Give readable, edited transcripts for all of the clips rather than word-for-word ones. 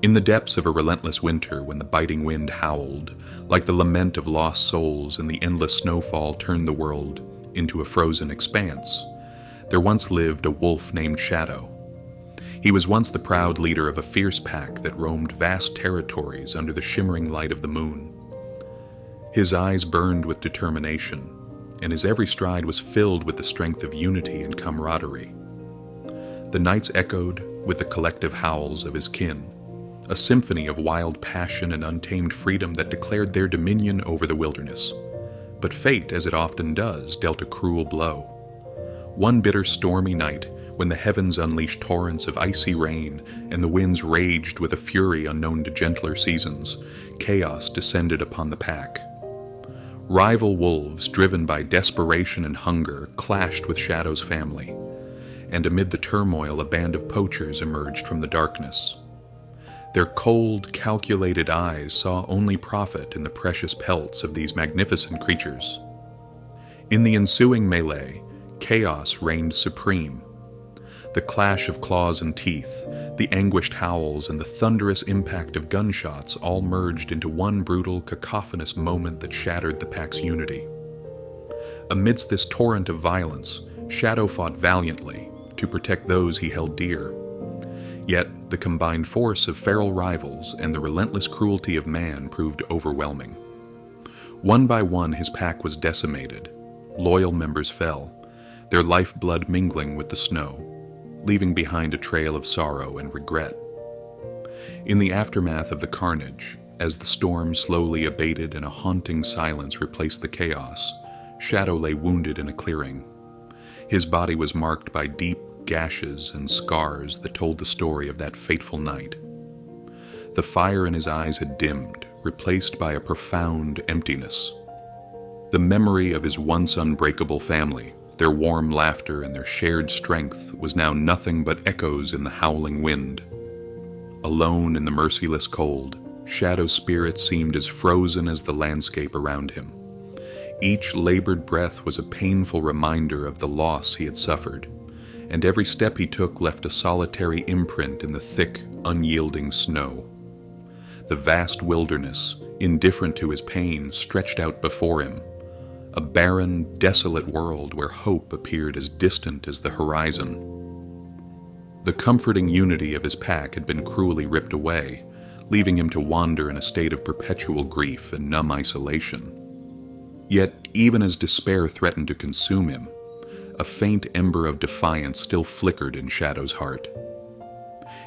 In the depths of a relentless winter, when the biting wind howled, like the lament of lost souls and the endless snowfall turned the world into a frozen expanse, there once lived a wolf named Shadow. He was once the proud leader of a fierce pack that roamed vast territories under the shimmering light of the moon. His eyes burned with determination, and his every stride was filled with the strength of unity and camaraderie. The nights echoed with the collective howls of his kin, a symphony of wild passion and untamed freedom that declared their dominion over the wilderness. But fate, as it often does, dealt a cruel blow. One bitter stormy night, when the heavens unleashed torrents of icy rain and the winds raged with a fury unknown to gentler seasons, chaos descended upon the pack. Rival wolves, driven by desperation and hunger, clashed with Shadow's family, and amid the turmoil a band of poachers emerged from the darkness. Their cold, calculated eyes saw only profit in the precious pelts of these magnificent creatures. In the ensuing melee, chaos reigned supreme. The clash of claws and teeth, the anguished howls, and the thunderous impact of gunshots all merged into one brutal, cacophonous moment that shattered the pack's unity. Amidst this torrent of violence, Shadow fought valiantly to protect those he held dear. Yet, the combined force of feral rivals and the relentless cruelty of man proved overwhelming. One by one, his pack was decimated. Loyal members fell, their lifeblood mingling with the snow, leaving behind a trail of sorrow and regret. In the aftermath of the carnage, as the storm slowly abated and a haunting silence replaced the chaos, Shadow lay wounded in a clearing. His body was marked by deep gashes and scars that told the story of that fateful night. The fire in his eyes had dimmed, replaced by a profound emptiness. The memory of his once unbreakable family, their warm laughter and their shared strength, was now nothing but echoes in the howling wind. Alone in the merciless cold, Shadow's spirit seemed as frozen as the landscape around him. Each labored breath was a painful reminder of the loss he had suffered, and every step he took left a solitary imprint in the thick, unyielding snow. The vast wilderness, indifferent to his pain, stretched out before him, a barren, desolate world where hope appeared as distant as the horizon. The comforting unity of his pack had been cruelly ripped away, leaving him to wander in a state of perpetual grief and numb isolation. Yet, even as despair threatened to consume him, a faint ember of defiance still flickered in Shadow's heart.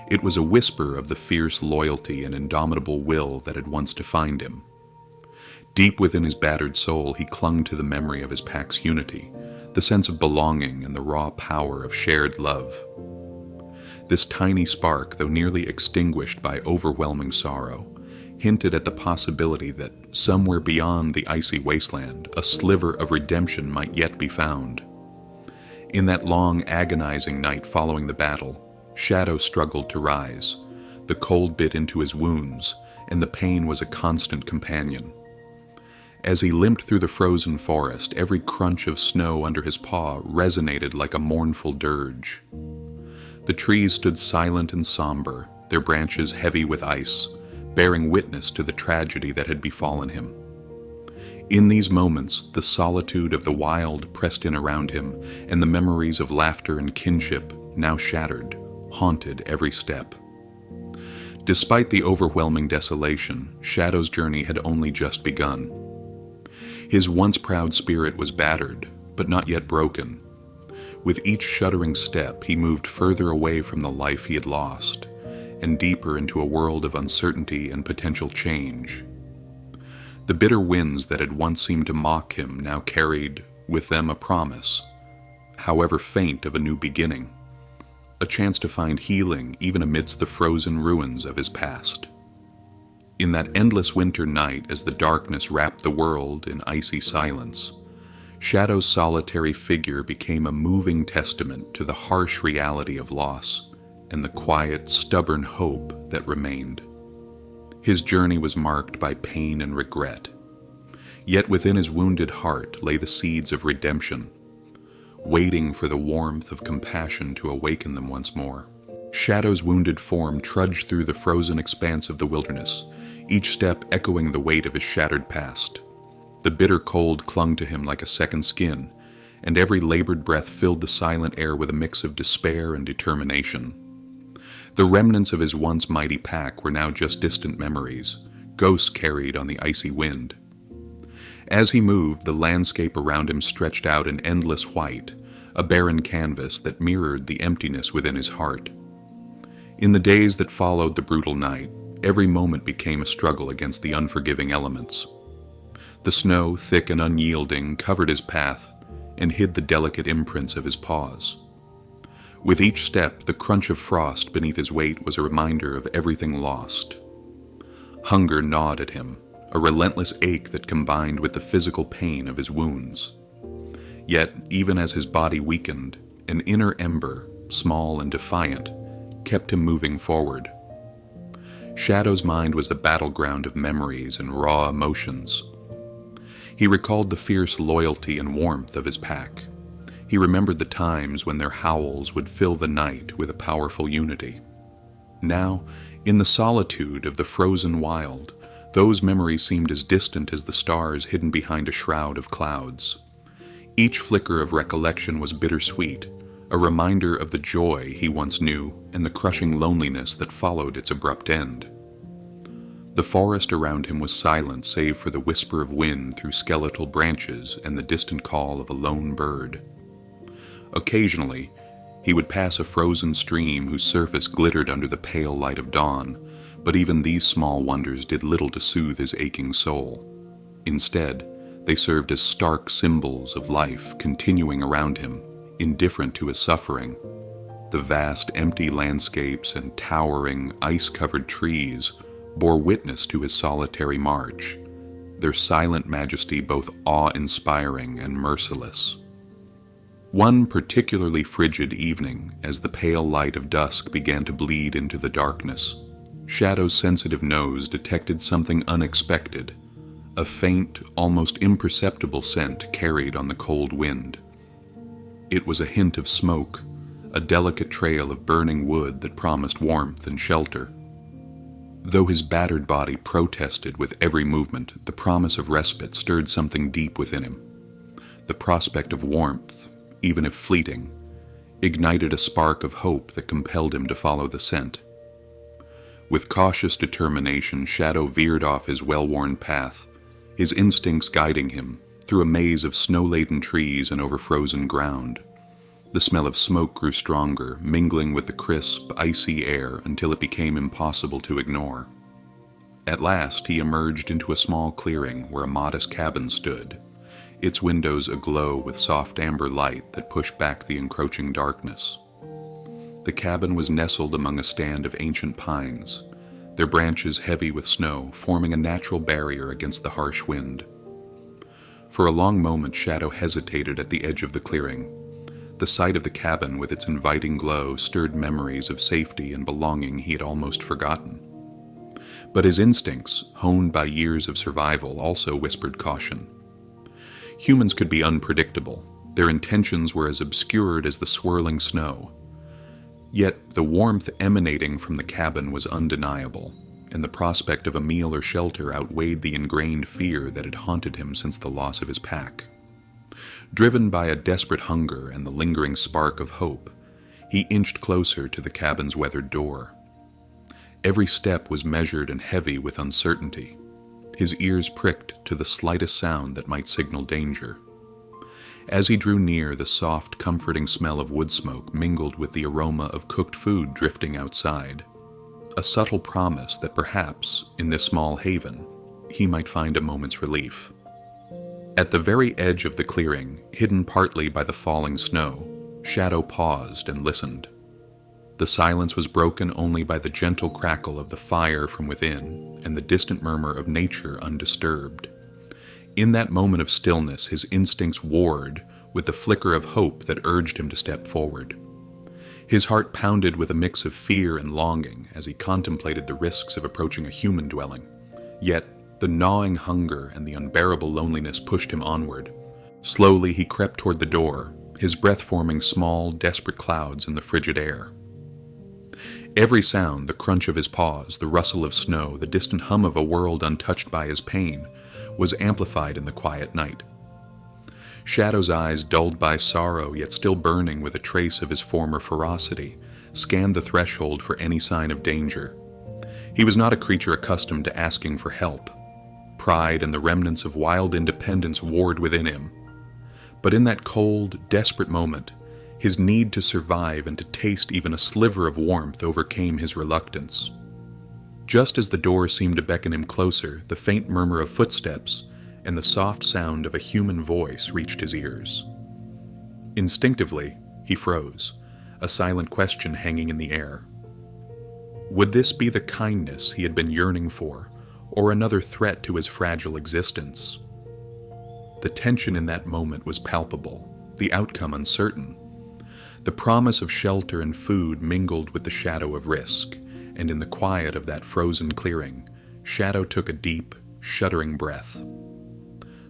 It was a whisper of the fierce loyalty and indomitable will that had once defined him. Deep within his battered soul, he clung to the memory of his pack's unity, the sense of belonging and the raw power of shared love. This tiny spark, though nearly extinguished by overwhelming sorrow, hinted at the possibility that somewhere beyond the icy wasteland, a sliver of redemption might yet be found. In that long, agonizing night following the battle, Shadow struggled to rise. The cold bit into his wounds, and the pain was a constant companion. As he limped through the frozen forest, every crunch of snow under his paw resonated like a mournful dirge. The trees stood silent and somber, their branches heavy with ice, bearing witness to the tragedy that had befallen him. In these moments, the solitude of the wild pressed in around him, and the memories of laughter and kinship, now shattered, haunted every step. Despite the overwhelming desolation, Shadow's journey had only just begun. His once proud spirit was battered, but not yet broken. With each shuddering step, he moved further away from the life he had lost, and deeper into a world of uncertainty and potential change. The bitter winds that had once seemed to mock him now carried with them a promise, however faint, of a new beginning, a chance to find healing even amidst the frozen ruins of his past. In that endless winter night, as the darkness wrapped the world in icy silence, Shadow's solitary figure became a moving testament to the harsh reality of loss and the quiet, stubborn hope that remained. His journey was marked by pain and regret. Yet within his wounded heart lay the seeds of redemption, waiting for the warmth of compassion to awaken them once more. Shadow's wounded form trudged through the frozen expanse of the wilderness, each step echoing the weight of his shattered past. The bitter cold clung to him like a second skin, and every labored breath filled the silent air with a mix of despair and determination. The remnants of his once mighty pack were now just distant memories, ghosts carried on the icy wind. As he moved, the landscape around him stretched out in endless white, a barren canvas that mirrored the emptiness within his heart. In the days that followed the brutal night, every moment became a struggle against the unforgiving elements. The snow, thick and unyielding, covered his path and hid the delicate imprints of his paws. With each step, the crunch of frost beneath his weight was a reminder of everything lost. Hunger gnawed at him, a relentless ache that combined with the physical pain of his wounds. Yet, even as his body weakened, an inner ember, small and defiant, kept him moving forward. Shadow's mind was a battleground of memories and raw emotions. He recalled the fierce loyalty and warmth of his pack. He remembered the times when their howls would fill the night with a powerful unity. Now, in the solitude of the frozen wild, those memories seemed as distant as the stars hidden behind a shroud of clouds. Each flicker of recollection was bittersweet, a reminder of the joy he once knew and the crushing loneliness that followed its abrupt end. The forest around him was silent save for the whisper of wind through skeletal branches and the distant call of a lone bird. Occasionally, he would pass a frozen stream whose surface glittered under the pale light of dawn, but even these small wonders did little to soothe his aching soul. Instead, they served as stark symbols of life continuing around him, indifferent to his suffering. The vast empty landscapes and towering, ice-covered trees bore witness to his solitary march, their silent majesty both awe-inspiring and merciless. One particularly frigid evening, as the pale light of dusk began to bleed into the darkness, Shadow's sensitive nose detected something unexpected, a faint, almost imperceptible scent carried on the cold wind. It was a hint of smoke, a delicate trail of burning wood that promised warmth and shelter. Though his battered body protested with every movement, the promise of respite stirred something deep within him. The prospect of warmth, even if fleeting, ignited a spark of hope that compelled him to follow the scent. With cautious determination, Shadow veered off his well-worn path, his instincts guiding him through a maze of snow-laden trees and over frozen ground. The smell of smoke grew stronger, mingling with the crisp, icy air until it became impossible to ignore. At last, he emerged into a small clearing where a modest cabin stood, its windows aglow with soft amber light that pushed back the encroaching darkness. The cabin was nestled among a stand of ancient pines, their branches heavy with snow, forming a natural barrier against the harsh wind. For a long moment, Shadow hesitated at the edge of the clearing. The sight of the cabin with its inviting glow stirred memories of safety and belonging he had almost forgotten. But his instincts, honed by years of survival, also whispered caution. Humans could be unpredictable. Their intentions were as obscured as the swirling snow. Yet the warmth emanating from the cabin was undeniable, and the prospect of a meal or shelter outweighed the ingrained fear that had haunted him since the loss of his pack. Driven by a desperate hunger and the lingering spark of hope, he inched closer to the cabin's weathered door. Every step was measured and heavy with uncertainty. His ears pricked to the slightest sound that might signal danger. As he drew near, the soft, comforting smell of wood smoke mingled with the aroma of cooked food drifting outside, a subtle promise that perhaps, in this small haven, he might find a moment's relief. At the very edge of the clearing, hidden partly by the falling snow, Shadow paused and listened. The silence was broken only by the gentle crackle of the fire from within and the distant murmur of nature undisturbed. In that moment of stillness, his instincts warred with the flicker of hope that urged him to step forward. His heart pounded with a mix of fear and longing as he contemplated the risks of approaching a human dwelling. Yet, the gnawing hunger and the unbearable loneliness pushed him onward. Slowly he crept toward the door, his breath forming small, desperate clouds in the frigid air. Every sound, the crunch of his paws, the rustle of snow, the distant hum of a world untouched by his pain, was amplified in the quiet night. Shadow's eyes, dulled by sorrow yet still burning with a trace of his former ferocity, scanned the threshold for any sign of danger. He was not a creature accustomed to asking for help. Pride and the remnants of wild independence warred within him. But in that cold, desperate moment, his need to survive and to taste even a sliver of warmth overcame his reluctance. Just as the door seemed to beckon him closer, the faint murmur of footsteps and the soft sound of a human voice reached his ears. Instinctively, he froze, a silent question hanging in the air. Would this be the kindness he had been yearning for, or another threat to his fragile existence? The tension in that moment was palpable, the outcome uncertain. The promise of shelter and food mingled with the shadow of risk, and in the quiet of that frozen clearing, Shadow took a deep, shuddering breath.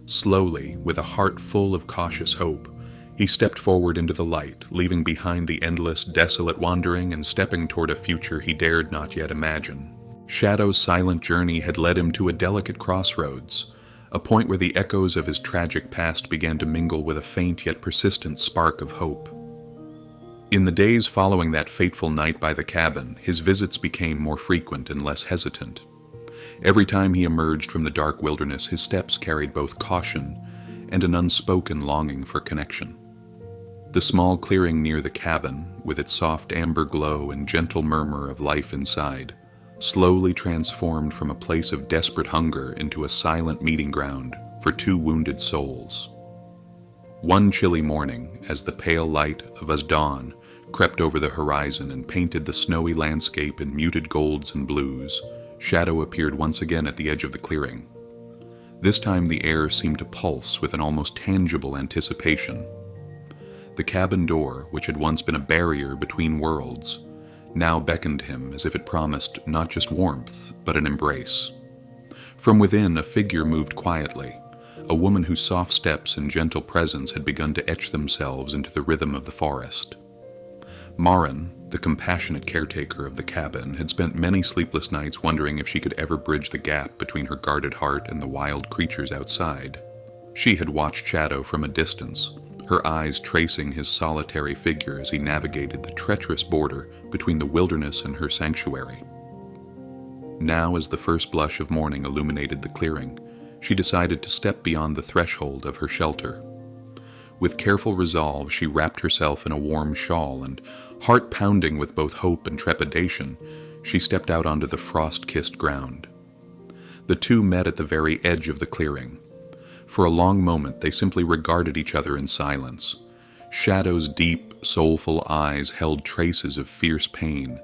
Slowly, with a heart full of cautious hope, he stepped forward into the light, leaving behind the endless, desolate wandering and stepping toward a future he dared not yet imagine. Shadow's silent journey had led him to a delicate crossroads, a point where the echoes of his tragic past began to mingle with a faint yet persistent spark of hope. In the days following that fateful night by the cabin, his visits became more frequent and less hesitant. Every time he emerged from the dark wilderness, his steps carried both caution and an unspoken longing for connection. The small clearing near the cabin, with its soft amber glow and gentle murmur of life inside, slowly transformed from a place of desperate hunger into a silent meeting ground for two wounded souls. One chilly morning, as the pale light of a dawn crept over the horizon and painted the snowy landscape in muted golds and blues, Shadow appeared once again at the edge of the clearing. This time the air seemed to pulse with an almost tangible anticipation. The cabin door, which had once been a barrier between worlds, now beckoned him as if it promised not just warmth, but an embrace. From within, a figure moved quietly, a woman whose soft steps and gentle presence had begun to etch themselves into the rhythm of the forest. Marin, the compassionate caretaker of the cabin, had spent many sleepless nights wondering if she could ever bridge the gap between her guarded heart and the wild creatures outside. She had watched Shadow from a distance, her eyes tracing his solitary figure as he navigated the treacherous border between the wilderness and her sanctuary. Now, as the first blush of morning illuminated the clearing, she decided to step beyond the threshold of her shelter. With careful resolve, she wrapped herself in a warm shawl and, heart pounding with both hope and trepidation, she stepped out onto the frost-kissed ground. The two met at the very edge of the clearing. For a long moment, they simply regarded each other in silence. Shadow's deep, soulful eyes held traces of fierce pain,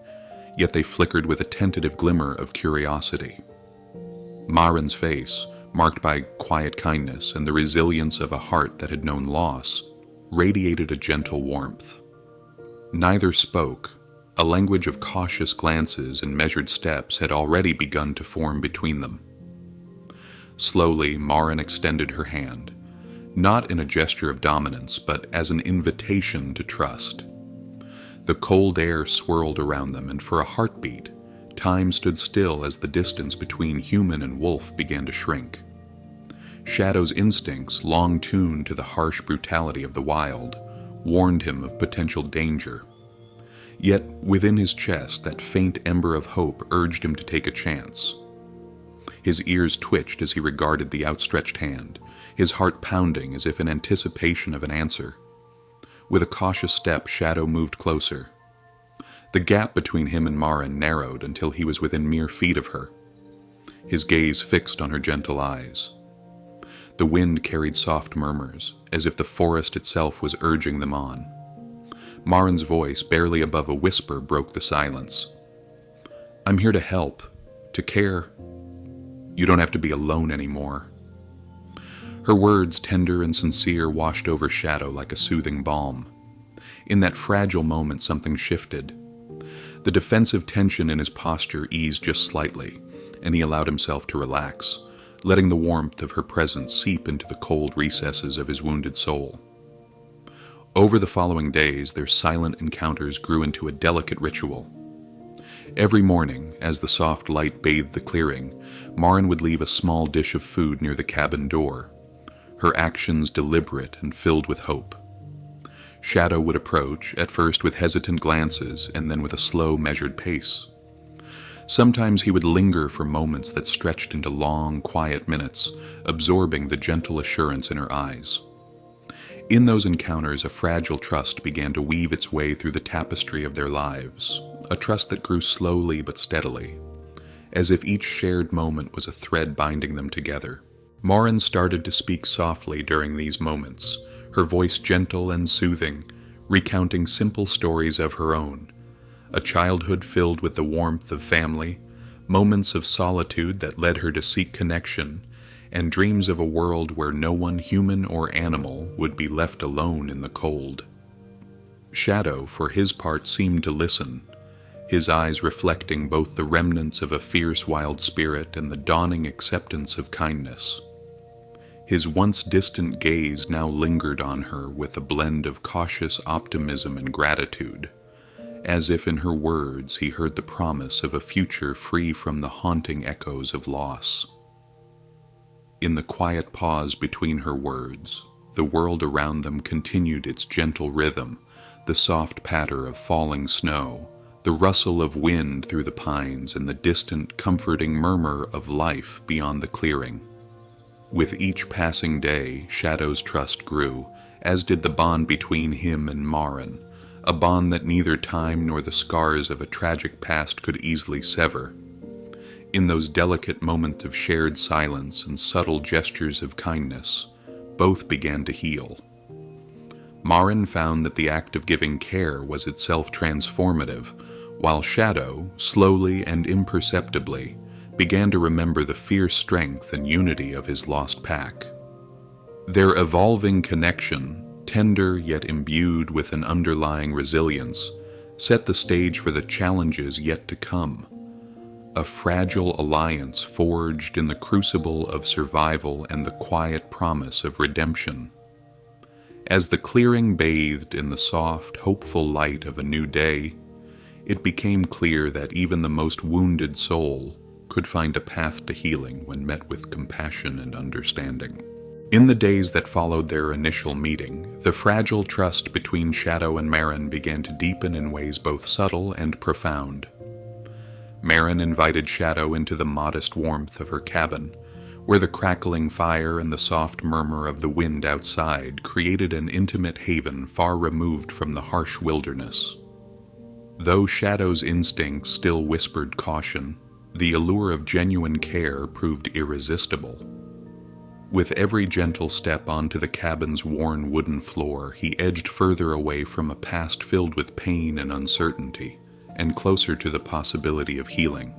yet they flickered with a tentative glimmer of curiosity. Marin's face, marked by quiet kindness and the resilience of a heart that had known loss, radiated a gentle warmth. Neither spoke. A language of cautious glances and measured steps had already begun to form between them. Slowly, Marin extended her hand, not in a gesture of dominance, but as an invitation to trust. The cold air swirled around them, and for a heartbeat, time stood still as the distance between human and wolf began to shrink. Shadow's instincts, long tuned to the harsh brutality of the wild, warned him of potential danger. Yet, within his chest, that faint ember of hope urged him to take a chance. His ears twitched as he regarded the outstretched hand, his heart pounding as if in anticipation of an answer. With a cautious step, Shadow moved closer. The gap between him and Marin narrowed until he was within mere feet of her, his gaze fixed on her gentle eyes. The wind carried soft murmurs, as if the forest itself was urging them on. Marin's voice, barely above a whisper, broke the silence. "I'm here to help, to care. You don't have to be alone anymore." Her words, tender and sincere, washed over Shadow like a soothing balm. In that fragile moment, something shifted. The defensive tension in his posture eased just slightly, and he allowed himself to relax, letting the warmth of her presence seep into the cold recesses of his wounded soul. Over the following days, their silent encounters grew into a delicate ritual. Every morning, as the soft light bathed the clearing, Marin would leave a small dish of food near the cabin door, her actions deliberate and filled with hope. Shadow would approach, at first with hesitant glances and then with a slow, measured pace. Sometimes he would linger for moments that stretched into long, quiet minutes, absorbing the gentle assurance in her eyes. In those encounters, a fragile trust began to weave its way through the tapestry of their lives, a trust that grew slowly but steadily, as if each shared moment was a thread binding them together. Marin started to speak softly during these moments, her voice gentle and soothing, recounting simple stories of her own, a childhood filled with the warmth of family, moments of solitude that led her to seek connection, and dreams of a world where no one, human or animal, would be left alone in the cold. Shadow, for his part, seemed to listen, his eyes reflecting both the remnants of a fierce wild spirit and the dawning acceptance of kindness. His once distant gaze now lingered on her with a blend of cautious optimism and gratitude, as if in her words he heard the promise of a future free from the haunting echoes of loss. In the quiet pause between her words, the world around them continued its gentle rhythm, the soft patter of falling snow, the rustle of wind through the pines, and the distant, comforting murmur of life beyond the clearing. With each passing day, Shadow's trust grew, as did the bond between him and Marin, a bond that neither time nor the scars of a tragic past could easily sever. In those delicate moments of shared silence and subtle gestures of kindness, both began to heal. Marin found that the act of giving care was itself transformative, while Shadow, slowly and imperceptibly, began to remember the fierce strength and unity of his lost pack. Their evolving connection, tender yet imbued with an underlying resilience, set the stage for the challenges yet to come. A fragile alliance forged in the crucible of survival and the quiet promise of redemption. As the clearing bathed in the soft, hopeful light of a new day, it became clear that even the most wounded soul could find a path to healing when met with compassion and understanding. In the days that followed their initial meeting, the fragile trust between Shadow and Marin began to deepen in ways both subtle and profound. Marin invited Shadow into the modest warmth of her cabin, where the crackling fire and the soft murmur of the wind outside created an intimate haven far removed from the harsh wilderness. Though Shadow's instincts still whispered caution, the allure of genuine care proved irresistible. With every gentle step onto the cabin's worn wooden floor, he edged further away from a past filled with pain and uncertainty, and closer to the possibility of healing.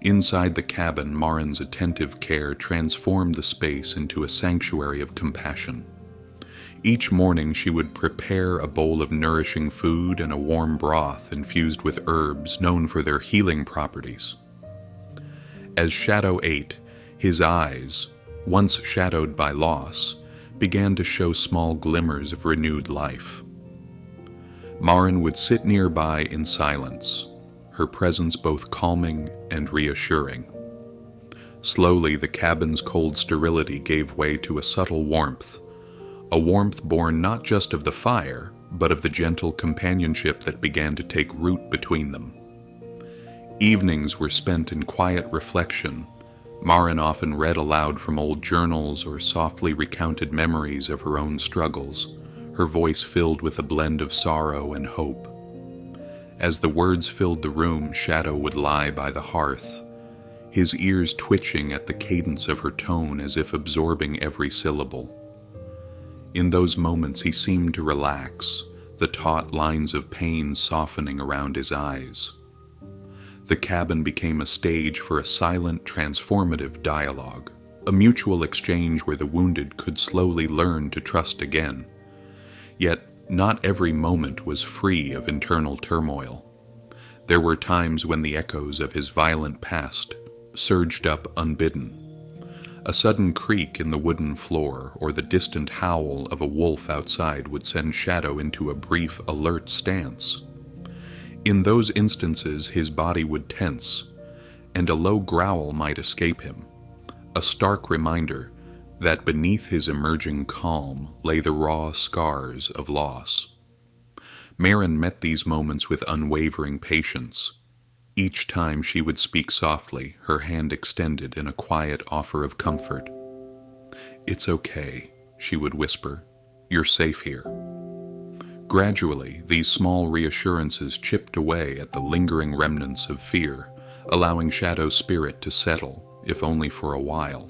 Inside the cabin, Marin's attentive care transformed the space into a sanctuary of compassion. Each morning she would prepare a bowl of nourishing food and a warm broth infused with herbs known for their healing properties. As Shadow ate, his eyes, once shadowed by loss, began to show small glimmers of renewed life. Marin would sit nearby in silence, her presence both calming and reassuring. Slowly, the cabin's cold sterility gave way to a subtle warmth, a warmth born not just of the fire, but of the gentle companionship that began to take root between them. Evenings were spent in quiet reflection. Marin often read aloud from old journals or softly recounted memories of her own struggles, her voice filled with a blend of sorrow and hope. As the words filled the room, Shadow would lie by the hearth, his ears twitching at the cadence of her tone as if absorbing every syllable. In those moments he seemed to relax, the taut lines of pain softening around his eyes. The cabin became a stage for a silent, transformative dialogue, a mutual exchange where the wounded could slowly learn to trust again. Yet, not every moment was free of internal turmoil. There were times when the echoes of his violent past surged up unbidden. A sudden creak in the wooden floor or the distant howl of a wolf outside would send Shadow into a brief, alert stance. In those instances, his body would tense, and a low growl might escape him, a stark reminder that beneath his emerging calm lay the raw scars of loss. Marin met these moments with unwavering patience. Each time she would speak softly, her hand extended in a quiet offer of comfort. "It's okay," she would whisper. "You're safe here." Gradually, these small reassurances chipped away at the lingering remnants of fear, allowing Shadow's spirit to settle, if only for a while.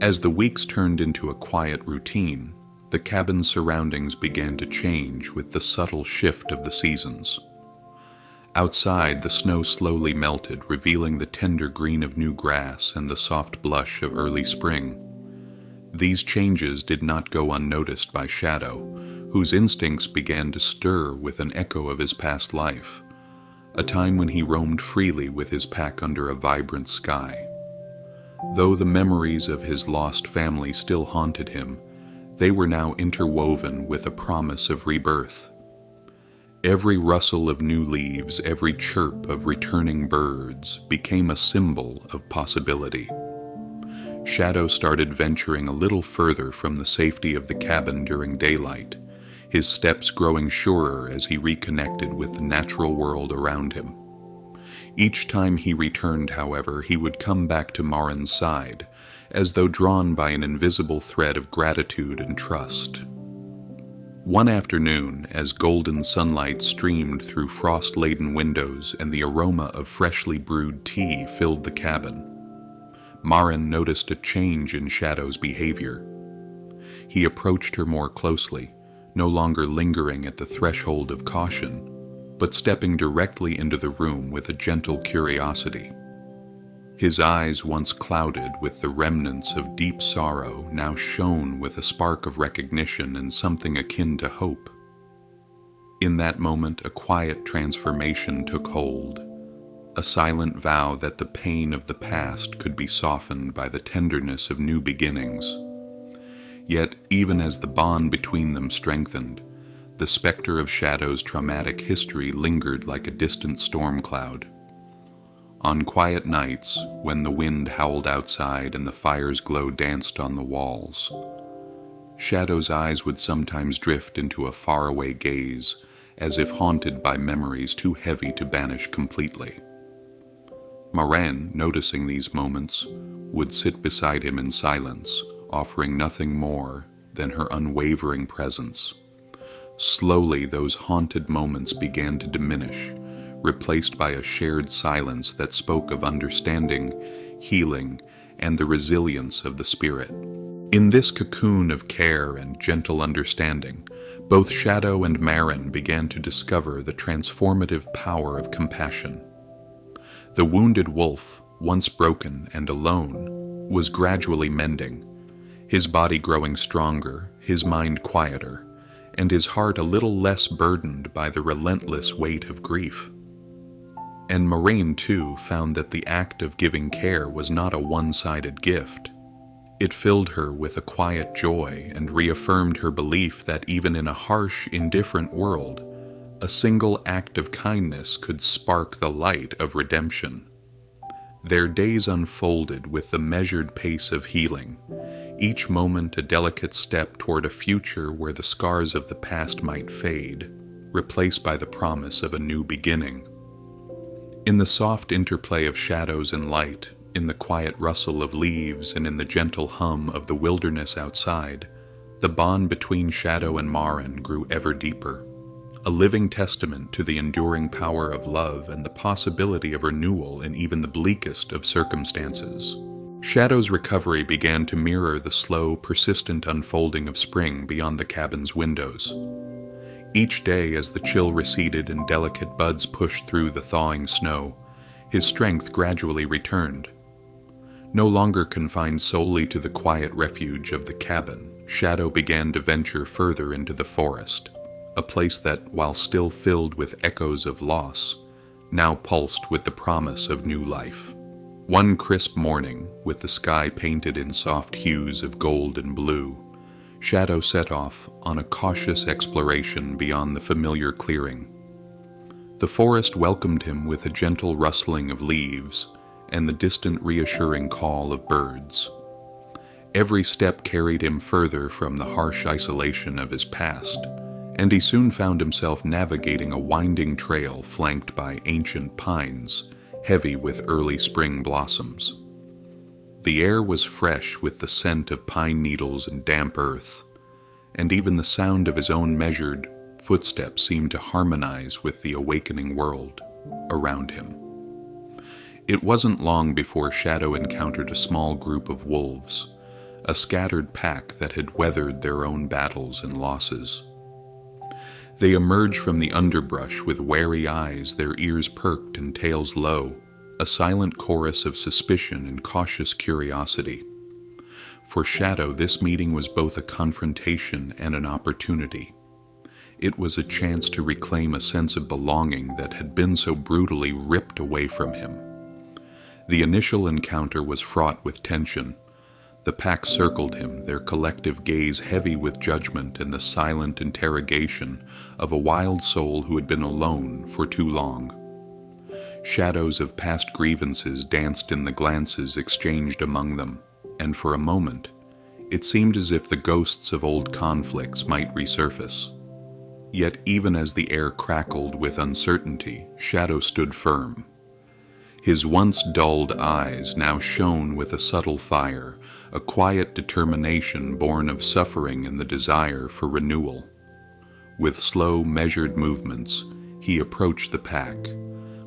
As the weeks turned into a quiet routine, the cabin's surroundings began to change with the subtle shift of the seasons. Outside, the snow slowly melted, revealing the tender green of new grass and the soft blush of early spring. These changes did not go unnoticed by Shadow, whose instincts began to stir with an echo of his past life, a time when he roamed freely with his pack under a vibrant sky. Though the memories of his lost family still haunted him, they were now interwoven with a promise of rebirth. Every rustle of new leaves, every chirp of returning birds became a symbol of possibility. Shadow started venturing a little further from the safety of the cabin during daylight, his steps growing surer as he reconnected with the natural world around him. Each time he returned, however, he would come back to Marin's side, as though drawn by an invisible thread of gratitude and trust. One afternoon, as golden sunlight streamed through frost-laden windows and the aroma of freshly brewed tea filled the cabin, Marin noticed a change in Shadow's behavior. He approached her more closely, no longer lingering at the threshold of caution, but stepping directly into the room with a gentle curiosity. His eyes, once clouded with the remnants of deep sorrow, now shone with a spark of recognition and something akin to hope. In that moment, a quiet transformation took hold, a silent vow that the pain of the past could be softened by the tenderness of new beginnings. Yet, even as the bond between them strengthened, the specter of Shadow's traumatic history lingered like a distant storm cloud. On quiet nights, when the wind howled outside and the fire's glow danced on the walls, Shadow's eyes would sometimes drift into a faraway gaze, as if haunted by memories too heavy to banish completely. Marin, noticing these moments, would sit beside him in silence, offering nothing more than her unwavering presence. Slowly, those haunted moments began to diminish, replaced by a shared silence that spoke of understanding, healing, and the resilience of the spirit. In this cocoon of care and gentle understanding, both Shadow and Marin began to discover the transformative power of compassion. The wounded wolf, once broken and alone, was gradually mending, his body growing stronger, his mind quieter, and his heart a little less burdened by the relentless weight of grief. And Marin, too, found that the act of giving care was not a one-sided gift. It filled her with a quiet joy and reaffirmed her belief that even in a harsh, indifferent world, a single act of kindness could spark the light of redemption. Their days unfolded with the measured pace of healing, each moment a delicate step toward a future where the scars of the past might fade, replaced by the promise of a new beginning. In the soft interplay of shadows and light, in the quiet rustle of leaves, and in the gentle hum of the wilderness outside, the bond between Shadow and Marin grew ever deeper, a living testament to the enduring power of love and the possibility of renewal in even the bleakest of circumstances. Shadow's recovery began to mirror the slow, persistent unfolding of spring beyond the cabin's windows. Each day, as the chill receded and delicate buds pushed through the thawing snow, his strength gradually returned. No longer confined solely to the quiet refuge of the cabin, Shadow began to venture further into the forest, a place that, while still filled with echoes of loss, now pulsed with the promise of new life. One crisp morning, with the sky painted in soft hues of gold and blue, Shadow set off on a cautious exploration beyond the familiar clearing. The forest welcomed him with a gentle rustling of leaves and the distant reassuring call of birds. Every step carried him further from the harsh isolation of his past, and he soon found himself navigating a winding trail flanked by ancient pines, heavy with early spring blossoms. The air was fresh with the scent of pine needles and damp earth, and even the sound of his own measured footsteps seemed to harmonize with the awakening world around him. It wasn't long before Shadow encountered a small group of wolves, a scattered pack that had weathered their own battles and losses. They emerged from the underbrush with wary eyes, their ears perked and tails low, a silent chorus of suspicion and cautious curiosity. For Shadow, this meeting was both a confrontation and an opportunity. It was a chance to reclaim a sense of belonging that had been so brutally ripped away from him. The initial encounter was fraught with tension. The pack circled him, their collective gaze heavy with judgment and the silent interrogation of a wild soul who had been alone for too long. Shadows of past grievances danced in the glances exchanged among them, and for a moment, it seemed as if the ghosts of old conflicts might resurface. Yet even as the air crackled with uncertainty, Shadow stood firm. His once dulled eyes now shone with a subtle fire, a quiet determination born of suffering and the desire for renewal. With slow, measured movements, he approached the pack,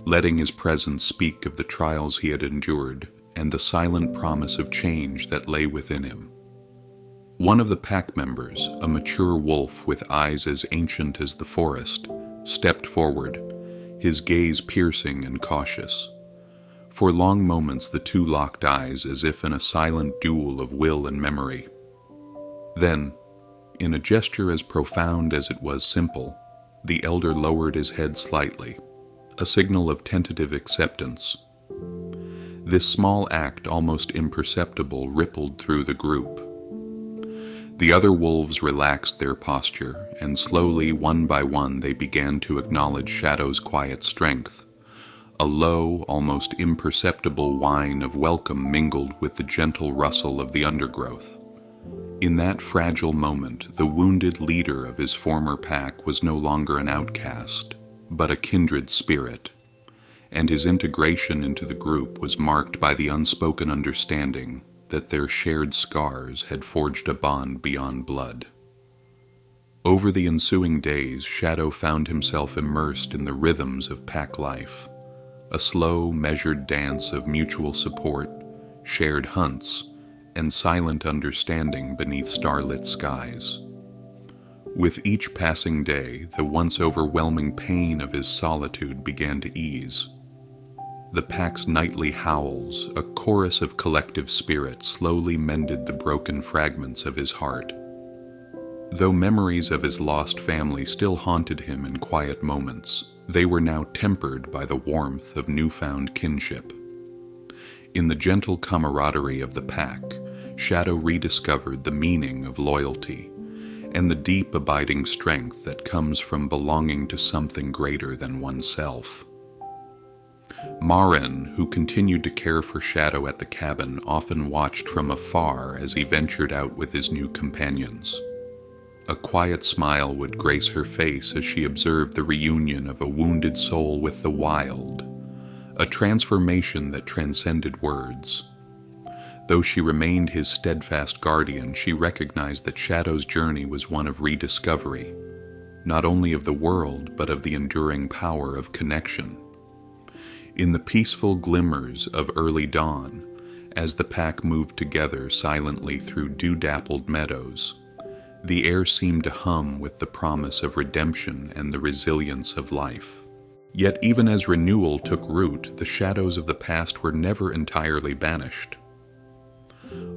letting his presence speak of the trials he had endured and the silent promise of change that lay within him. One of the pack members, a mature wolf with eyes as ancient as the forest, stepped forward, his gaze piercing and cautious. For long moments the two locked eyes as if in a silent duel of will and memory. Then, in a gesture as profound as it was simple, the elder lowered his head slightly, a signal of tentative acceptance. This small act, almost imperceptible, rippled through the group. The other wolves relaxed their posture, and slowly, one by one, they began to acknowledge Shadow's quiet strength. A low, almost imperceptible whine of welcome mingled with the gentle rustle of the undergrowth. In that fragile moment, the wounded leader of his former pack was no longer an outcast, but a kindred spirit, and his integration into the group was marked by the unspoken understanding that their shared scars had forged a bond beyond blood. Over the ensuing days, Shadow found himself immersed in the rhythms of pack life. A slow, measured dance of mutual support, shared hunts, and silent understanding beneath starlit skies. With each passing day, the once overwhelming pain of his solitude began to ease. The pack's nightly howls, a chorus of collective spirit, slowly mended the broken fragments of his heart. Though memories of his lost family still haunted him in quiet moments, they were now tempered by the warmth of newfound kinship. In the gentle camaraderie of the pack, Shadow rediscovered the meaning of loyalty and the deep abiding strength that comes from belonging to something greater than oneself. Maren, who continued to care for Shadow at the cabin, often watched from afar as he ventured out with his new companions. A quiet smile would grace her face as she observed the reunion of a wounded soul with the wild, a transformation that transcended words. Though she remained his steadfast guardian, she recognized that Shadow's journey was one of rediscovery, not only of the world, but of the enduring power of connection. In the peaceful glimmers of early dawn, as the pack moved together silently through dew-dappled meadows, the air seemed to hum with the promise of redemption and the resilience of life. Yet even as renewal took root, the shadows of the past were never entirely banished.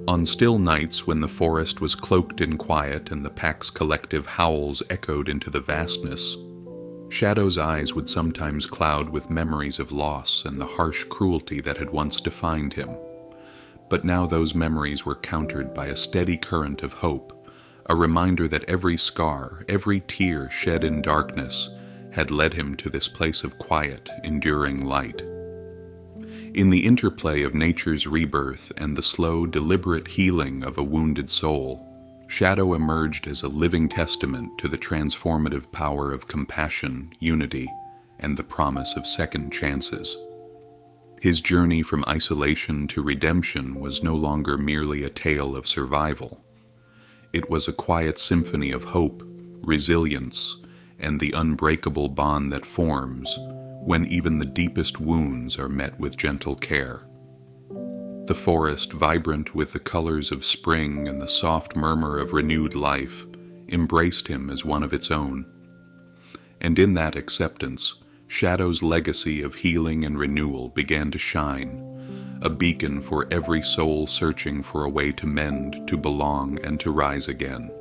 On still nights when the forest was cloaked in quiet and the pack's collective howls echoed into the vastness, Shadow's eyes would sometimes cloud with memories of loss and the harsh cruelty that had once defined him. But now those memories were countered by a steady current of hope, a reminder that every scar, every tear shed in darkness, had led him to this place of quiet, enduring light. In the interplay of nature's rebirth and the slow, deliberate healing of a wounded soul, Shadow emerged as a living testament to the transformative power of compassion, unity, and the promise of second chances. His journey from isolation to redemption was no longer merely a tale of survival. It was a quiet symphony of hope, resilience, and the unbreakable bond that forms when even the deepest wounds are met with gentle care. The forest, vibrant with the colors of spring and the soft murmur of renewed life, embraced him as one of its own. And in that acceptance, Shadow's legacy of healing and renewal began to shine, a beacon for every soul searching for a way to mend, to belong, and to rise again.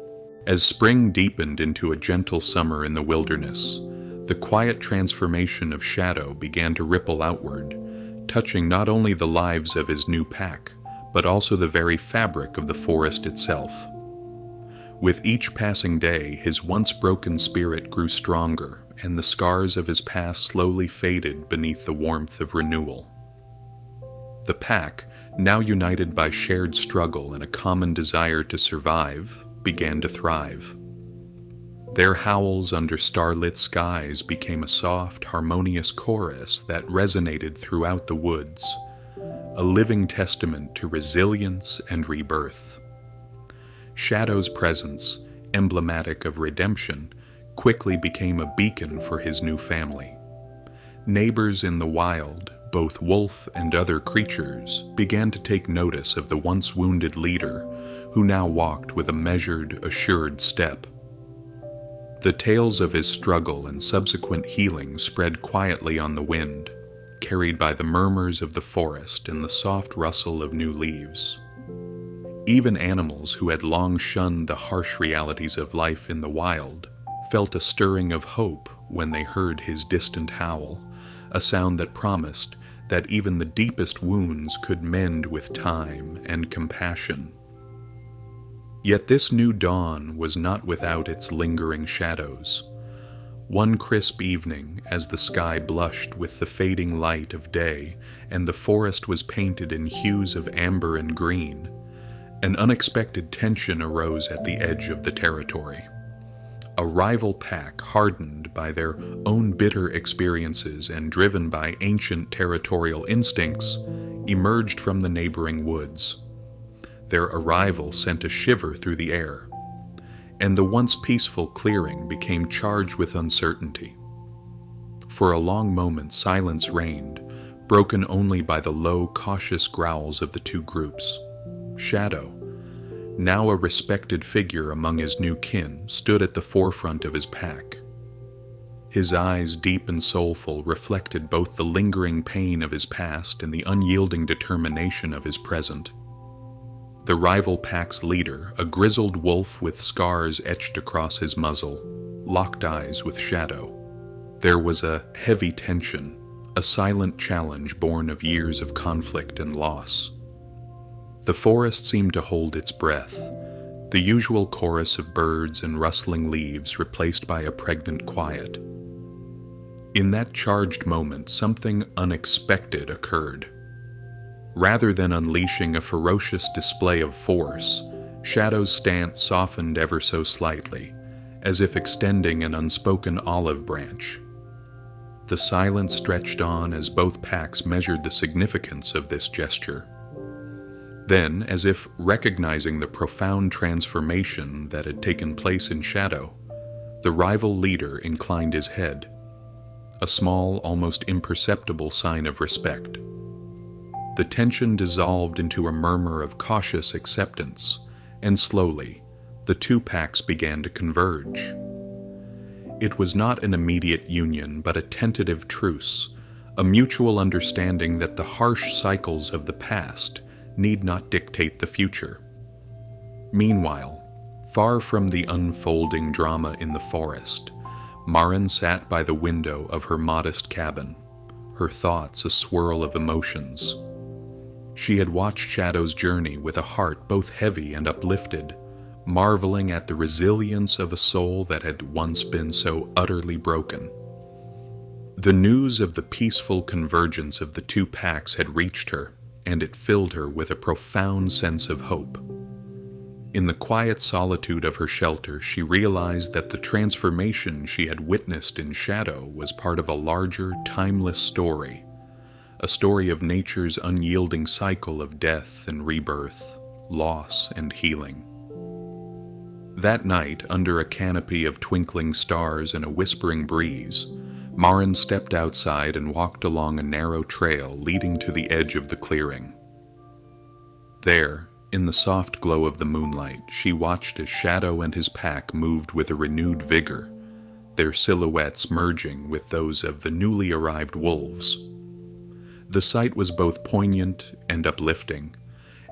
As spring deepened into a gentle summer in the wilderness, the quiet transformation of Shadow began to ripple outward, touching not only the lives of his new pack, but also the very fabric of the forest itself. With each passing day, his once broken spirit grew stronger, and the scars of his past slowly faded beneath the warmth of renewal. The pack, now united by shared struggle and a common desire to survive, began to thrive. Their howls under starlit skies became a soft, harmonious chorus that resonated throughout the woods, a living testament to resilience and rebirth. Shadow's presence, emblematic of redemption, quickly became a beacon for his new family. Neighbors in the wild, both wolf and other creatures, began to take notice of the once wounded leader, who now walked with a measured, assured step. The tales of his struggle and subsequent healing spread quietly on the wind, carried by the murmurs of the forest and the soft rustle of new leaves. Even animals who had long shunned the harsh realities of life in the wild felt a stirring of hope when they heard his distant howl, a sound that promised that even the deepest wounds could mend with time and compassion. Yet this new dawn was not without its lingering shadows. One crisp evening, as the sky blushed with the fading light of day and the forest was painted in hues of amber and green, an unexpected tension arose at the edge of the territory. A rival pack, hardened by their own bitter experiences and driven by ancient territorial instincts, emerged from the neighboring woods. Their arrival sent a shiver through the air, and the once peaceful clearing became charged with uncertainty. For a long moment silence reigned, broken only by the low, cautious growls of the two groups. Shadow, now a respected figure among his new kin, stood at the forefront of his pack. His eyes, deep and soulful, reflected both the lingering pain of his past and the unyielding determination of his present. The rival pack's leader, a grizzled wolf with scars etched across his muzzle, locked eyes with Shadow. There was a heavy tension, a silent challenge born of years of conflict and loss. The forest seemed to hold its breath, the usual chorus of birds and rustling leaves replaced by a pregnant quiet. In that charged moment, something unexpected occurred. Rather than unleashing a ferocious display of force, Shadow's stance softened ever so slightly, as if extending an unspoken olive branch. The silence stretched on as both packs measured the significance of this gesture. Then, as if recognizing the profound transformation that had taken place in Shadow, the rival leader inclined his head, a small, almost imperceptible sign of respect. The tension dissolved into a murmur of cautious acceptance, and slowly, the two packs began to converge. It was not an immediate union, but a tentative truce, a mutual understanding that the harsh cycles of the past need not dictate the future. Meanwhile, far from the unfolding drama in the forest, Marin sat by the window of her modest cabin, her thoughts a swirl of emotions. She had watched Shadow's journey with a heart both heavy and uplifted, marveling at the resilience of a soul that had once been so utterly broken. The news of the peaceful convergence of the two packs had reached her, and it filled her with a profound sense of hope. In the quiet solitude of her shelter, she realized that the transformation she had witnessed in shadow was part of a larger, timeless story, a story of nature's unyielding cycle of death and rebirth, loss and healing. That night, under a canopy of twinkling stars and a whispering breeze, Maren stepped outside and walked along a narrow trail leading to the edge of the clearing. There, in the soft glow of the moonlight, she watched as Shadow and his pack moved with a renewed vigor, their silhouettes merging with those of the newly arrived wolves. The sight was both poignant and uplifting,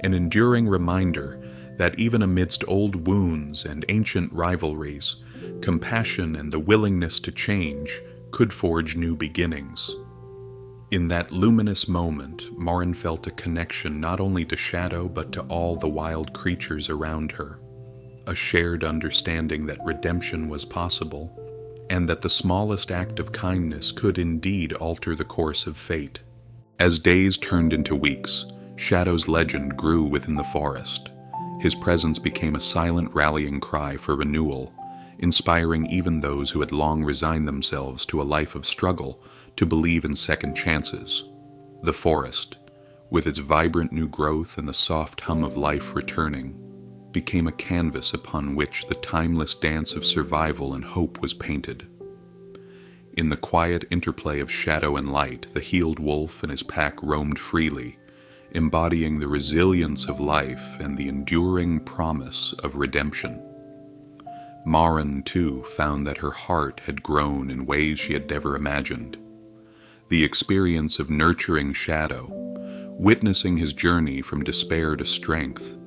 an enduring reminder that even amidst old wounds and ancient rivalries, compassion and the willingness to change could forge new beginnings. In that luminous moment, Maren felt a connection not only to Shadow but to all the wild creatures around her, a shared understanding that redemption was possible, and that the smallest act of kindness could indeed alter the course of fate. As days turned into weeks, Shadow's legend grew within the forest. His presence became a silent rallying cry for renewal, inspiring even those who had long resigned themselves to a life of struggle to believe in second chances. The forest, with its vibrant new growth and the soft hum of life returning, became a canvas upon which the timeless dance of survival and hope was painted. In the quiet interplay of shadow and light, the healed wolf and his pack roamed freely, embodying the resilience of life and the enduring promise of redemption. Maren, too, found that her heart had grown in ways she had never imagined. The experience of nurturing Shadow, witnessing his journey from despair to strength,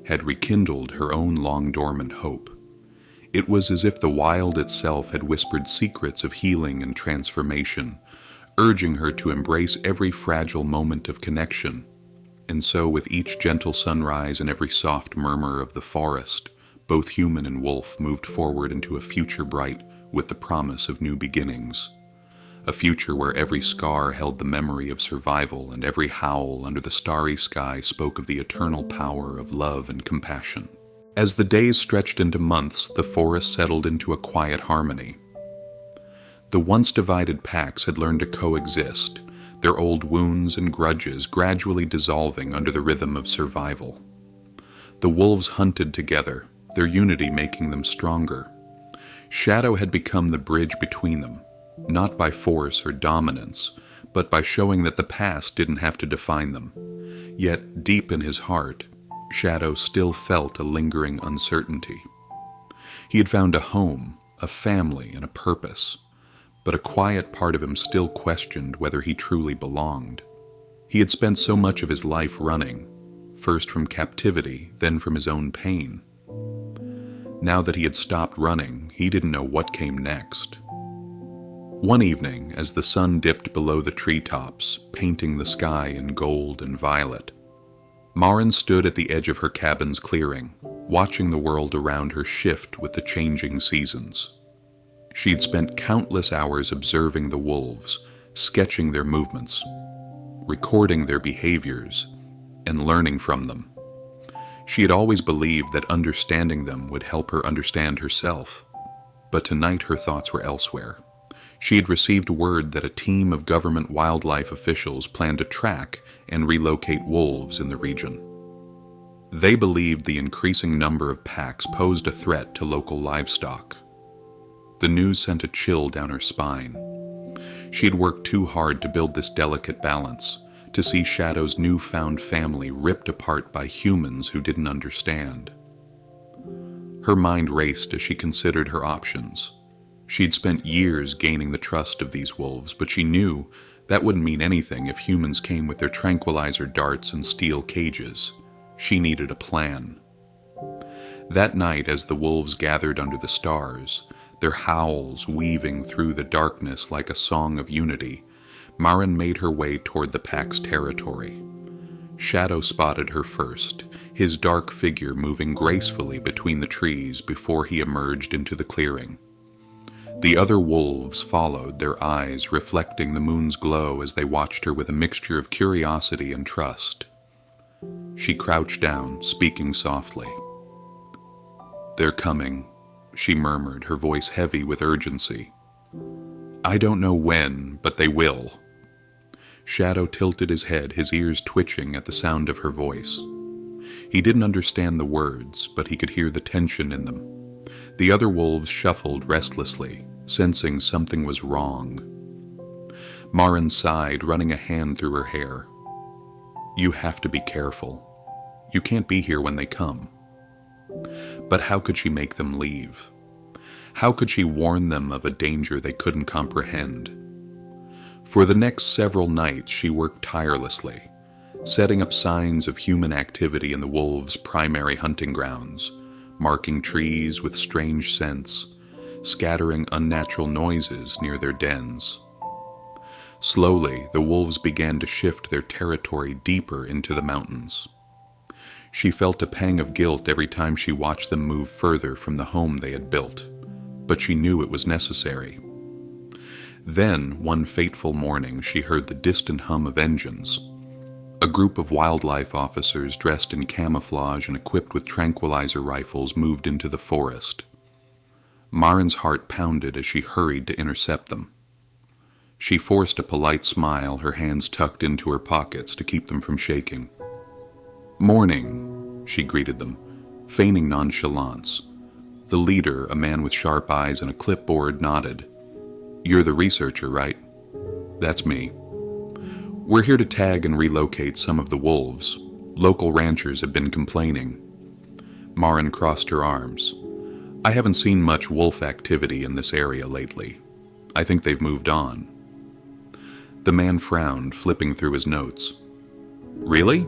had rekindled her own long-dormant hope. It was as if the wild itself had whispered secrets of healing and transformation, urging her to embrace every fragile moment of connection. And so, with each gentle sunrise and every soft murmur of the forest, both human and wolf moved forward into a future bright with the promise of new beginnings. A future where every scar held the memory of survival and every howl under the starry sky spoke of the eternal power of love and compassion. As the days stretched into months, the forest settled into a quiet harmony. The once divided packs had learned to coexist, their old wounds and grudges gradually dissolving under the rhythm of survival. The wolves hunted together, their unity making them stronger. Shadow had become the bridge between them, not by force or dominance, but by showing that the past didn't have to define them. Yet, deep in his heart, Shadow still felt a lingering uncertainty. He had found a home, a family, and a purpose, but a quiet part of him still questioned whether he truly belonged. He had spent so much of his life running, first from captivity, then from his own pain. Now that he had stopped running, he didn't know what came next. One evening, as the sun dipped below the treetops, painting the sky in gold and violet, Maren stood at the edge of her cabin's clearing, watching the world around her shift with the changing seasons. She'd spent countless hours observing the wolves, sketching their movements, recording their behaviors, and learning from them. She had always believed that understanding them would help her understand herself, but tonight her thoughts were elsewhere. She had received word that a team of government wildlife officials planned to track and relocate wolves in the region. They believed the increasing number of packs posed a threat to local livestock. The news sent a chill down her spine. She had worked too hard to build this delicate balance, to see Shadow's newfound family ripped apart by humans who didn't understand. Her mind raced as she considered her options. She'd spent years gaining the trust of these wolves, but she knew that wouldn't mean anything if humans came with their tranquilizer darts and steel cages. She needed a plan. That night, as the wolves gathered under the stars, their howls weaving through the darkness like a song of unity, Maren made her way toward the pack's territory. Shadow spotted her first, his dark figure moving gracefully between the trees before he emerged into the clearing. The other wolves followed, their eyes reflecting the moon's glow as they watched her with a mixture of curiosity and trust. She crouched down, speaking softly. "They're coming," she murmured, her voice heavy with urgency. "I don't know when, but they will." Shadow tilted his head, his ears twitching at the sound of her voice. He didn't understand the words, but he could hear the tension in them. The other wolves shuffled restlessly, sensing something was wrong. Marin sighed, running a hand through her hair. "You have to be careful. You can't be here when they come." But how could she make them leave? How could she warn them of a danger they couldn't comprehend? For the next several nights she worked tirelessly, setting up signs of human activity in the wolves' primary hunting grounds, marking trees with strange scents, scattering unnatural noises near their dens. Slowly, the wolves began to shift their territory deeper into the mountains. She felt a pang of guilt every time she watched them move further from the home they had built, but she knew it was necessary. Then, one fateful morning, she heard the distant hum of engines. A group of wildlife officers dressed in camouflage and equipped with tranquilizer rifles moved into the forest. Marin's heart pounded as she hurried to intercept them. She forced a polite smile, her hands tucked into her pockets to keep them from shaking. "Morning," she greeted them, feigning nonchalance. The leader, a man with sharp eyes and a clipboard, nodded. "You're the researcher, right?" "That's me. We're here to tag and relocate some of the wolves. Local ranchers have been complaining." Marin crossed her arms. "I haven't seen much wolf activity in this area lately. I think they've moved on." The man frowned, flipping through his notes. "Really?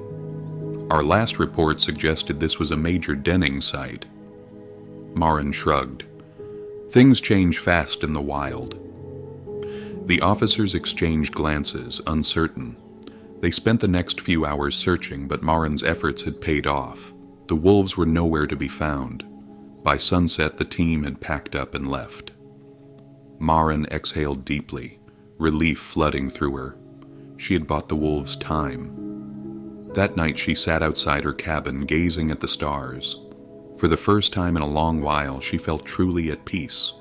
Our last report suggested this was a major denning site." Marin shrugged. "Things change fast in the wild." The officers exchanged glances, uncertain. They spent the next few hours searching, but Marin's efforts had paid off. The wolves were nowhere to be found. By sunset, the team had packed up and left. Marin exhaled deeply, relief flooding through her. She had bought the wolves time. That night she sat outside her cabin, gazing at the stars. For the first time in a long while, she felt truly at peace,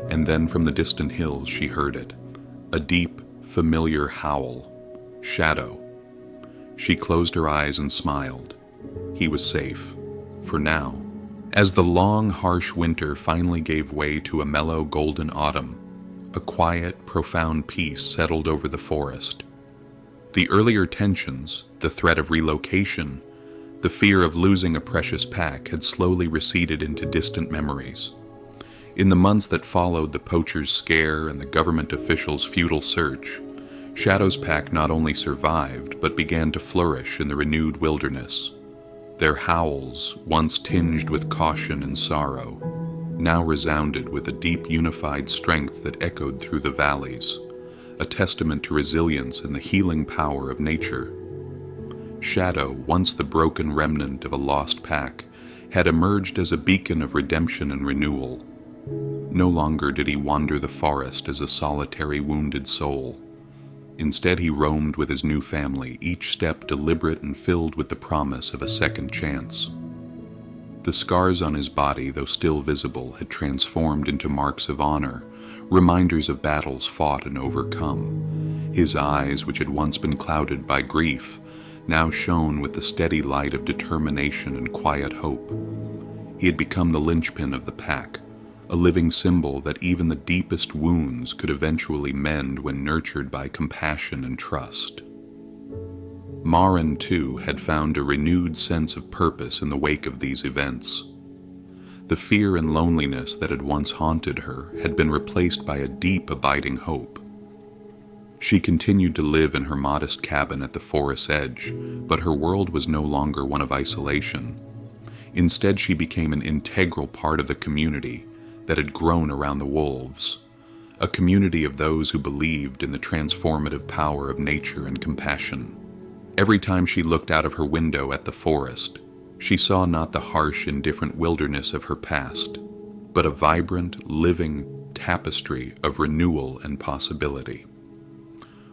and then from the distant hills she heard it. A deep, familiar howl. Shadow. She closed her eyes and smiled. He was safe. For now. As the long, harsh winter finally gave way to a mellow, golden autumn, a quiet, profound peace settled over the forest. The earlier tensions, the threat of relocation, the fear of losing a precious pack had slowly receded into distant memories. In the months that followed the poacher's scare and the government officials' futile search, Shadow's pack not only survived, but began to flourish in the renewed wilderness. Their howls, once tinged with caution and sorrow, now resounded with a deep unified strength that echoed through the valleys, a testament to resilience and the healing power of nature. Shadow, once the broken remnant of a lost pack, had emerged as a beacon of redemption and renewal. No longer did he wander the forest as a solitary wounded soul. Instead, he roamed with his new family, each step deliberate and filled with the promise of a second chance. The scars on his body, though still visible, had transformed into marks of honor, reminders of battles fought and overcome. His eyes, which had once been clouded by grief, now shone with the steady light of determination and quiet hope. He had become the linchpin of the pack, a living symbol that even the deepest wounds could eventually mend when nurtured by compassion and trust. Marin, too, had found a renewed sense of purpose in the wake of these events. The fear and loneliness that had once haunted her had been replaced by a deep, abiding hope. She continued to live in her modest cabin at the forest's edge, but her world was no longer one of isolation. Instead, she became an integral part of the community that had grown around the wolves, a community of those who believed in the transformative power of nature and compassion. Every time she looked out of her window at the forest, she saw not the harsh, indifferent wilderness of her past, but a vibrant, living, tapestry of renewal and possibility.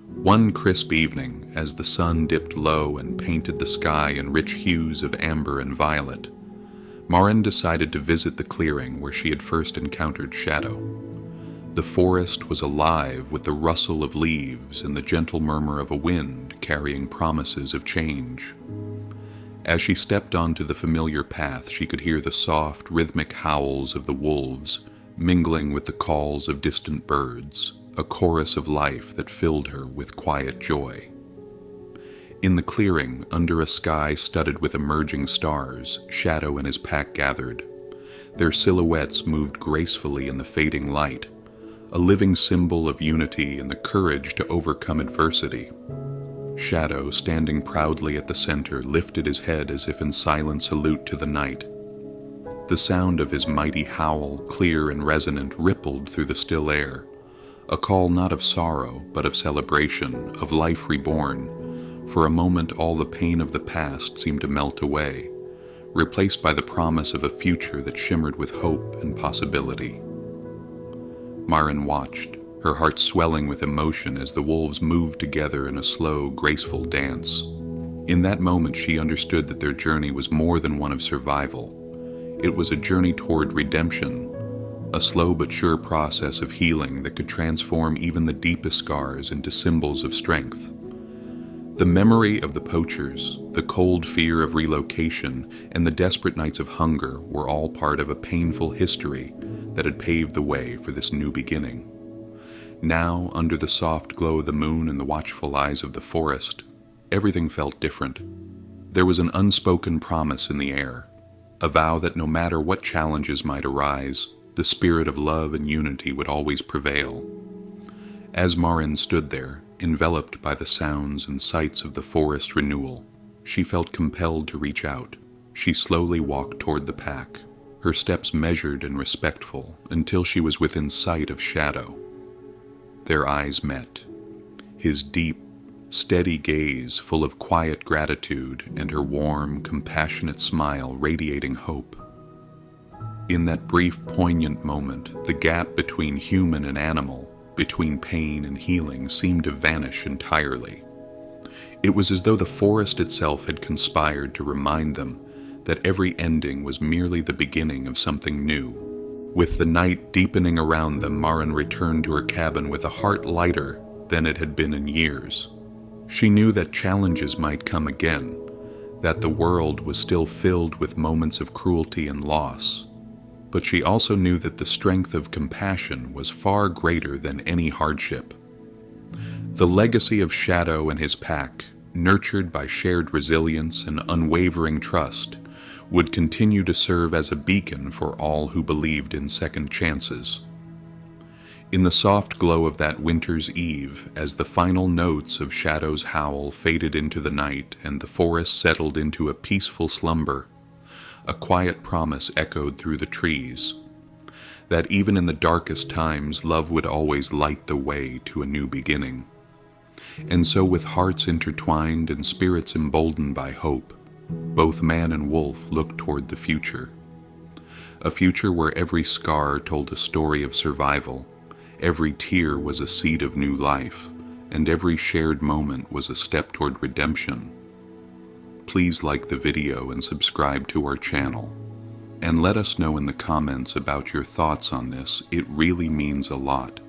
One crisp evening, as the sun dipped low and painted the sky in rich hues of amber and violet, Marin decided to visit the clearing where she had first encountered Shadow. The forest was alive with the rustle of leaves and the gentle murmur of a wind carrying promises of change. As she stepped onto the familiar path, she could hear the soft, rhythmic howls of the wolves mingling with the calls of distant birds, a chorus of life that filled her with quiet joy. In the clearing, under a sky studded with emerging stars, Shadow and his pack gathered. Their silhouettes moved gracefully in the fading light, a living symbol of unity and the courage to overcome adversity. Shadow, standing proudly at the center, lifted his head as if in silent salute to the night. The sound of his mighty howl, clear and resonant, rippled through the still air, a call not of sorrow, but of celebration, of life reborn. For a moment all the pain of the past seemed to melt away, replaced by the promise of a future that shimmered with hope and possibility. Marin watched, her heart swelling with emotion as the wolves moved together in a slow, graceful dance. In that moment she understood that their journey was more than one of survival. It was a journey toward redemption, a slow but sure process of healing that could transform even the deepest scars into symbols of strength. The memory of the poachers, the cold fear of relocation, and the desperate nights of hunger were all part of a painful history that had paved the way for this new beginning. Now, under the soft glow of the moon and the watchful eyes of the forest, everything felt different. There was an unspoken promise in the air, a vow that no matter what challenges might arise, the spirit of love and unity would always prevail. As Marin stood there, enveloped by the sounds and sights of the forest renewal, she felt compelled to reach out. She slowly walked toward the pack, her steps measured and respectful, until she was within sight of Shadow. Their eyes met, his deep, steady gaze full of quiet gratitude and her warm, compassionate smile radiating hope. In that brief, poignant moment, the gap between human and animal, between pain and healing, seemed to vanish entirely. It was as though the forest itself had conspired to remind them that every ending was merely the beginning of something new. With the night deepening around them, Marin returned to her cabin with a heart lighter than it had been in years. She knew that challenges might come again, that the world was still filled with moments of cruelty and loss, but she also knew that the strength of compassion was far greater than any hardship. The legacy of Shadow and his pack, nurtured by shared resilience and unwavering trust, would continue to serve as a beacon for all who believed in second chances. In the soft glow of that winter's eve, as the final notes of Shadow's howl faded into the night and the forest settled into a peaceful slumber, a quiet promise echoed through the trees, that even in the darkest times, love would always light the way to a new beginning. And so, with hearts intertwined and spirits emboldened by hope, both man and wolf looked toward the future. A future where every scar told a story of survival, every tear was a seed of new life, and every shared moment was a step toward redemption. Please like the video and subscribe to our channel. And let us know in the comments about your thoughts on this. It really means a lot.